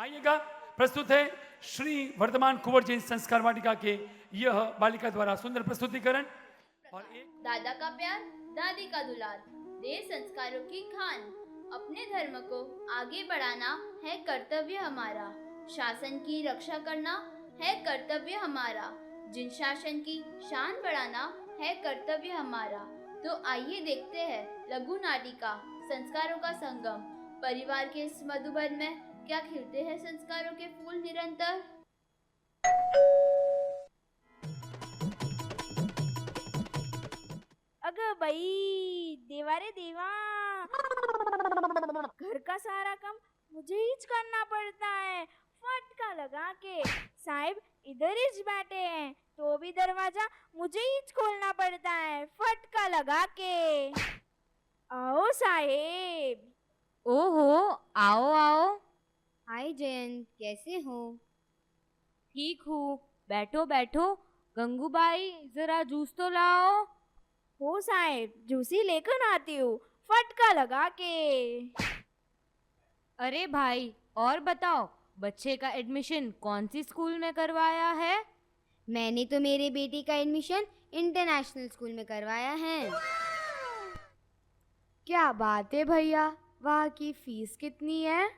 आइएगा, प्रस्तुत है श्री वर्धमान कुंवर जैन संस्कार वाटिका के यह बालिका द्वारा सुंदर प्रस्तुतिकरण। और एक दादा का प्यार, दादी का दुलार, दे संस्कारों की खान। अपने धर्म को आगे बढ़ाना है कर्तव्य हमारा, शासन की रक्षा करना है कर्तव्य हमारा, जिन शासन की शान बढ़ाना है कर्तव्य हमारा। तो आइए देखते हैं लघु नाटिका संस्कारों का संगम। परिवार के इस मधुबन में क्या खिलते हैं संस्कारों के फूल निरंतर। अगं बाई, देवा रे देवा, घर का सारा काम मुझे ही करना पड़ता है। फटका लगा के साहब इधर ही बैठे हैं तो भी दरवाजा मुझे ही खोलना पड़ता है, फटका लगा के। आओ साहेब। ओहो, आओ आओ। हाय जयंत, कैसे हो? ठीक हूँ, बैठो बैठो। गंगूबाई, जरा जूस तो लाओ। हो साहेब, जूसी लेकर आती हूँ, फटका लगा के। अरे भाई, और बताओ, बच्चे का एडमिशन कौन सी स्कूल में करवाया है? मैंने तो मेरे बेटी का एडमिशन इंटरनेशनल स्कूल में करवाया है। क्या बात है भैया, वहाँ की फीस कितनी है?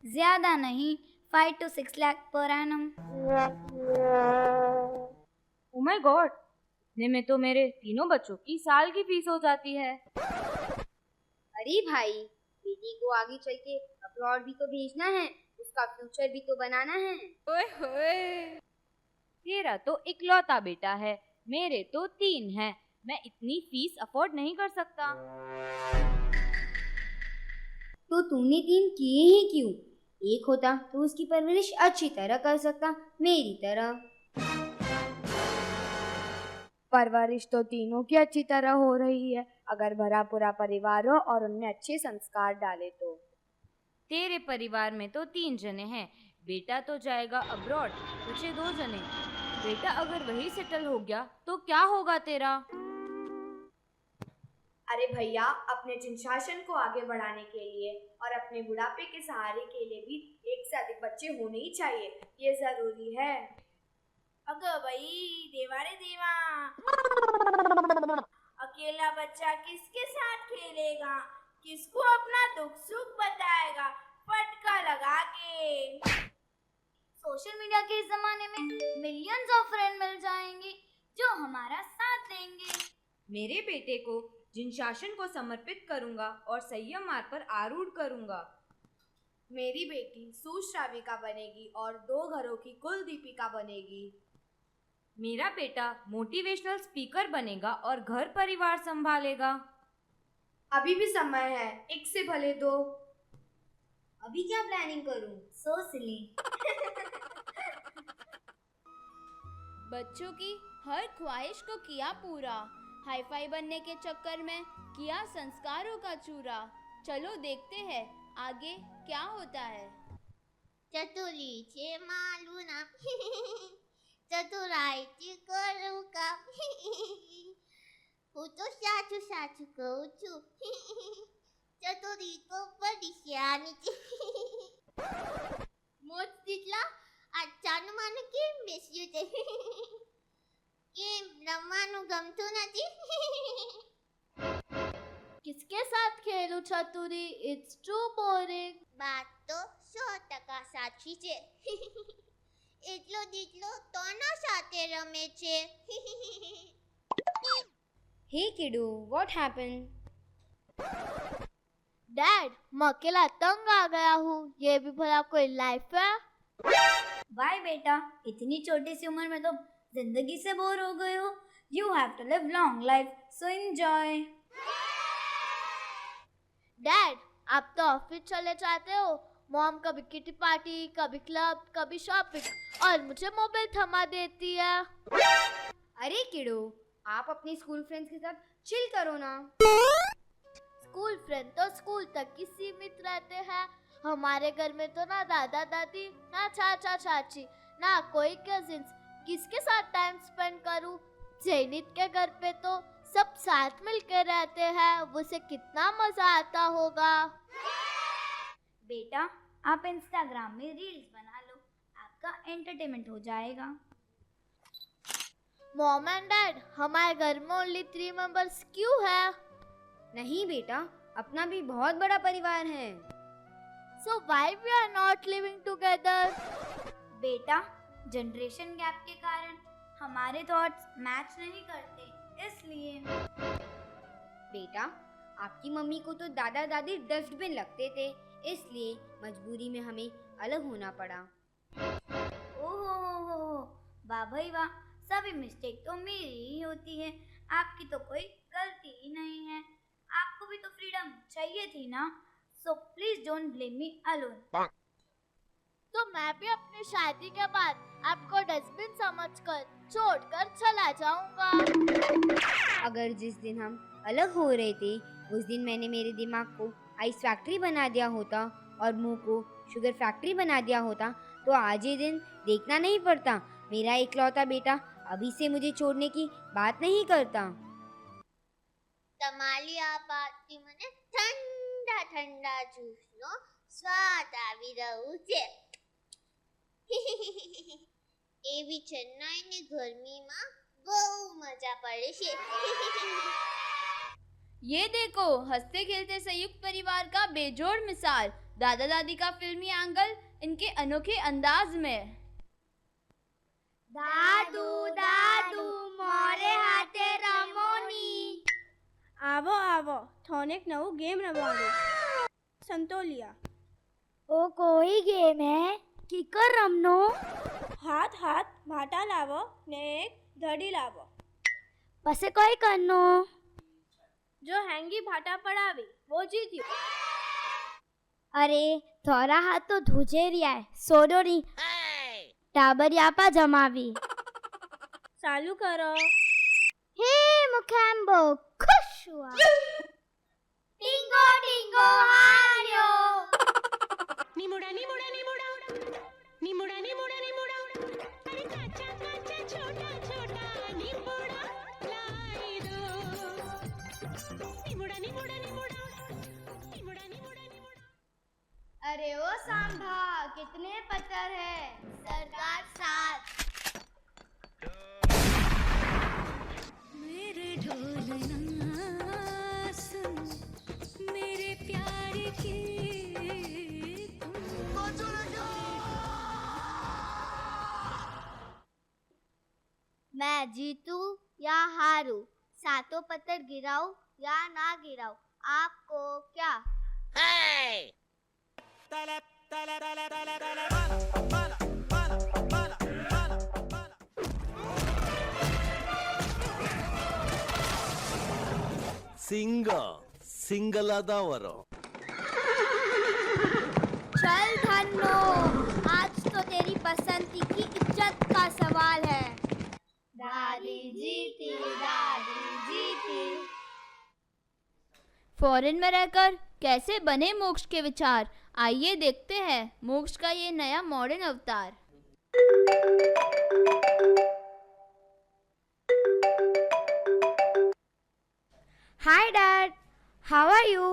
ज्यादा नहीं, 5 to 6 lakh per annum. Oh my God, इतने में तो मेरे तीनों बच्चों की साल की फीस हो जाती है। अरे भाई, बेटी को आगे चल के अब्रॉड भी तो भेजना है, उसका फ्यूचर भी तो बनाना है। ओए होए, तेरा तो इकलौता बेटा है, मेरे तो 3 हैं। मैं इतनी फीस अफोर्ड नहीं कर सकता। तो तुमने 3 किए ही क्यों? एक होता तो उसकी परवरिश अच्छी तरह कर सकता, मेरी तरह। परवरिश तो तीनों की अच्छी तरह हो रही है, अगर भरा पूरा परिवार हो और उनमें अच्छे संस्कार डाले तो। तेरे परिवार में तो 3 जने हैं, बेटा तो जाएगा अब्रॉड, बचे 2 जने। बेटा अगर वही सेटल हो गया तो क्या होगा तेरा? अरे भैया, अपने जिन शासन को आगे बढ़ाने के लिए और अपने बुढ़ापे के सहारे के लिए भी एक से अधिक बच्चे होने ही चाहिए, ये जरूरी है। अगं भाई, देवा रे देवा, अकेला बच्चा किसके साथ खेलेगा, किसको अपना दुख सुख बताएगा, फटका लगा के। सोशल मीडिया के इस जमाने में मिलियंस ऑफ फ्रेंड मिल जाएंगे जो हमारा साथ देंगे। मेरे बेटे को जिन शासन को समर्पित करूंगा और संयम मार्ग पर आरूढ़ करूंगा। मेरी बेटी सुश्राविका बनेगी और 2 घरों की कुल दीपिका बनेगी। मेरा बेटा मोटिवेशनल स्पीकर बनेगा और घर परिवार संभालेगा। अभी भी समय है, एक से भले 2। अभी क्या प्लानिंग करूं? सो सिली। बच्चों की हर ख्वाहिश को किया पूरा, हाई फाई बनने के चक्कर में किया संस्कारों का चूरा। चलो देखते हैं आगे क्या होता है। चतुलीचे मालू ना चतुराईची करू का હું તો સાચું સાચું કહું છું ચતુરી તો બડી શિયાની છે મોજ દીકલા આચાનું માનું કેમ બેસ્યું છે કેમ રમવાનું ગમતું નથી किसके साथ खेलूं चतुरी, इट्स टू बोरिंग। વાત તો 100% સાચી છે એટલો દીકલો તોના સાથે રમે છે Hey kiddo, what happened? Dad, मैं अकेला तंग आ गया हूँ, ये भी भला कोई लाइफ है? वाई बेटा, इतनी छोटी सी उम्र में तो जिंदगी से बोर हो गए हो। You have to live long life, so enjoy. Dad, आप तो ऑफिस चले जाते हो, मॉम कभी किटी पार्टी, कभी क्लब, कभी शॉपिंग और मुझे मोबाइल थमा देती है। अरे किडो, आप अपने स्कूल फ्रेंड्स के साथ चिल करो ना। स्कूल फ्रेंड तो स्कूल तक ही सीमित रहते हैं। हमारे घर में तो ना दादा दादी, ना चाचा चाची, ना कोई कजिन्स, किसके साथ टाइम स्पेंड करूं? जैनित के घर पे तो सब साथ मिलकर रहते हैं, उसे कितना मजा आता होगा। बेटा, आप इंस्टाग्राम में रील्स बना लो, आपका एंटरटेनमेंट हो जाएगा। मॉम एंड डैड, हमारे घर में ओनली 3 मेंबर्स क्यों है? नहीं बेटा, अपना भी बहुत बड़ा परिवार है। So why we are not living together? बेटा, जनरेशन गैप के कारण हमारे थॉट्स मैच नहीं करते, इसलिए। बेटा, आपकी मम्मी को तो दादा दादी डस्टबिन लगते थे, इसलिए मजबूरी में हमें अलग होना पड़ा। ओहो, वाह भाई वाह, सभी मिस्टेक तो मेरी ही होती है, आपकी तो कोई गलती ही नहीं है। आपको भी तो फ्रीडम चाहिए थी ना, so please don't blame me alone. तो मैं भी अपनी शादी के बाद आपको डस्टबिन समझकर छोड़कर चला जाऊंगा। अगर जिस दिन हम अलग हो रहे थे उस दिन मैंने मेरे दिमाग को आइस फैक्ट्री बना दिया होता और मुंह को शुगर फैक्ट्री बना दिया होता तो आज ये दिन देखना नहीं पड़ता। मेरा इकलौता बेटा अभी से मुझे छोड़ने की बात नहीं करता। તમારી આ વાતથી મને ઠંડા ઠંડા જ્યુસનો સ્વાદ આવી રહ્યું છે. એવી ચેન્નાઈની ગરમીમાં બહુ મજા પડે છે. ये देखो, हंसते खेलते संयुक्त परिवार का बेजोड़ मिसाल, दादा दादी का फिल्मी एंगल इनके अनोखे अंदाज में। दादू दादू मोरे हाथे रमोनी। આવો આવો થોનેક નવું ગેમ રમાડો સંતોલિયા ओ कोई गेम है किकर रमनो? હાથ હાથ ભાટા લાવો ને એક ધડી લાવો पसे कोई करनो? જો હેંગી ભાટા પડાવી वो जीत्यो अरे थोड़ा हाथ तो धुजे रिया है, सोडोरी टाबरिया पा जमावी। ચાલુ કરો हे मुखेम्बो खुश हुआ। Tingo Tingo हारियो। निमुड़ा निमुड़ा निमुड़ा निमुड़ा निमुड़ा निमुड़ा अरे काचा काचा छोटा छोटा निमुड़ा लाई दो निमुड़ा निमुड़ा निमुड़ा निमुड़ा निमुड़ा निमुड़ा। अरे ओ सांभा, कितने पत्थर है? સરદાર 7. मेरे ढोलना सुन मेरे प्यार की मैं जीतू या हारू, सातों पत्थर गिराऊं या ना गिराऊं, आपको क्या? ಸಿಂಗಲಾದವರು चल धन्नो, आज तो तेरी बसंती की इज्जत का सवाल है। दादी जीती, दादी जीती। फॉरेन में रहकर कैसे बने मोक्ष के विचार, आइए देखते हैं मोक्ष का ये नया मॉडर्न अवतार। Hi dad, how are you?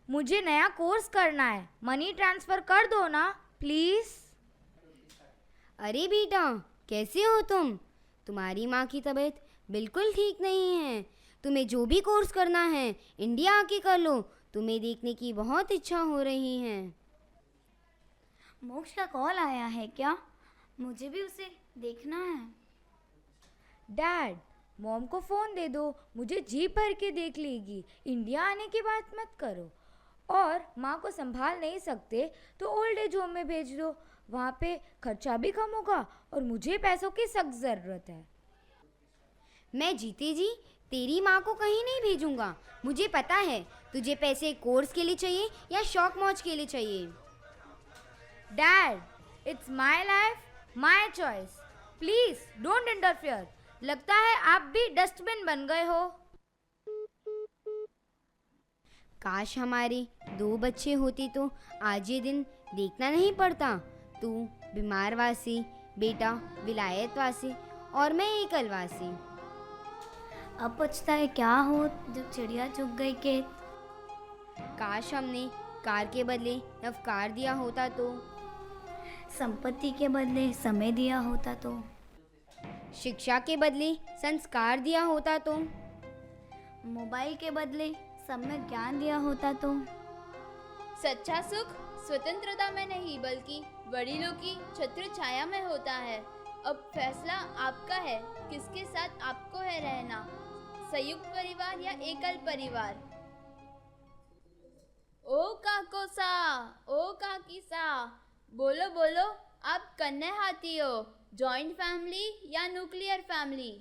मुझे नया कोर्स करना है, मनी ट्रांसफर कर दो ना प्लीज। अरे बेटा, कैसे हो तुम? तुम्हारी माँ की तबीयत बिल्कुल ठीक नहीं है। तुम्हें जो भी कोर्स करना है इंडिया आके कर लो, तुम्हें देखने की बहुत इच्छा हो रही है। मोक्ष का कॉल आया है क्या? मुझे भी उसे देखना है। डैड, मॉम को फ़ोन दे दो, मुझे जी भर के देख लेगी। इंडिया आने की बात मत करो। और माँ को संभाल नहीं सकते तो ओल्ड एज होम में भेज दो, वहाँ पे खर्चा भी कम होगा और मुझे पैसों की सख्त ज़रूरत है। मैं जीते जी तेरी माँ को कहीं नहीं भेजूंगा। मुझे पता है तुझे पैसे कोर्स के लिए चाहिए या शौक मौज के लिए चाहिए। Dad, it's my life my choice, please don't interfere. लगता है आप भी डस्टबिन बन गए हो। काश हमारे 2 बच्चे होते तो आज ये दिन देखना नहीं पड़ता। तू बीमारवासी, बेटा विलायतवासी और मैं एकलवासी। अब पूछता है क्या हो जब चिड़िया चुग गई खेत। काश हमने कार के बदले नवकार दिया होता तो, संपत्ति के बदले समय दिया होता तो, शिक्षा के बदले संस्कार दिया होता तो, मोबाइल के बदले समय ज्ञान दिया होता तो, सच्चा सुख स्वतंत्रता में नहीं बल्कि वडीलों की छत्र छाया में होता है। अब फैसला आपका है, किसके साथ आपको है रहना, संयुक्त परिवार या एकल परिवार। ओ काको सा, ओ काकी सा, बोलो बोलो आप कन्ने हाथी हो, जॉइंट फैमिली या न्यूक्लियर फैमिली।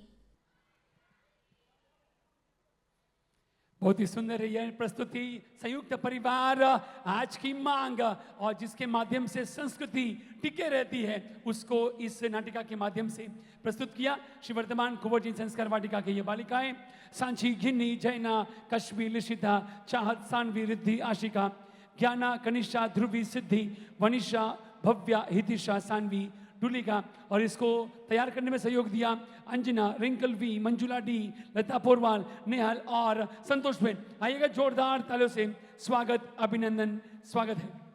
बहुत ही सुंदर है यह प्रस्तुति, संयुक्त परिवार आज की मांग और जिसके माध्यम से संस्कृति टिके रहती है, उसको इस नाटिका के माध्यम से प्रस्तुत किया। श्री वर्धमान कुंवर जैन संस्कार वाटिका के ये बालिकाएं सांची, घिन्नी, जैना, कश्मी, लिशिता, चाहत, सानवी, रिद्धि, आशिका, ज्ञाना, कनिष्ठा, ध्रुवी, सिद्धि, वनिशा, भव्या, हितिशा, सानवी, डुलिका और इसको तैयार करने में सहयोग दिया अंजना, रिंकल वी, मंजुला डी, लता पोरवाल, नेहल और संतोष भेट। आइएगा जोरदार तालियों से स्वागत, अभिनंदन, स्वागत है।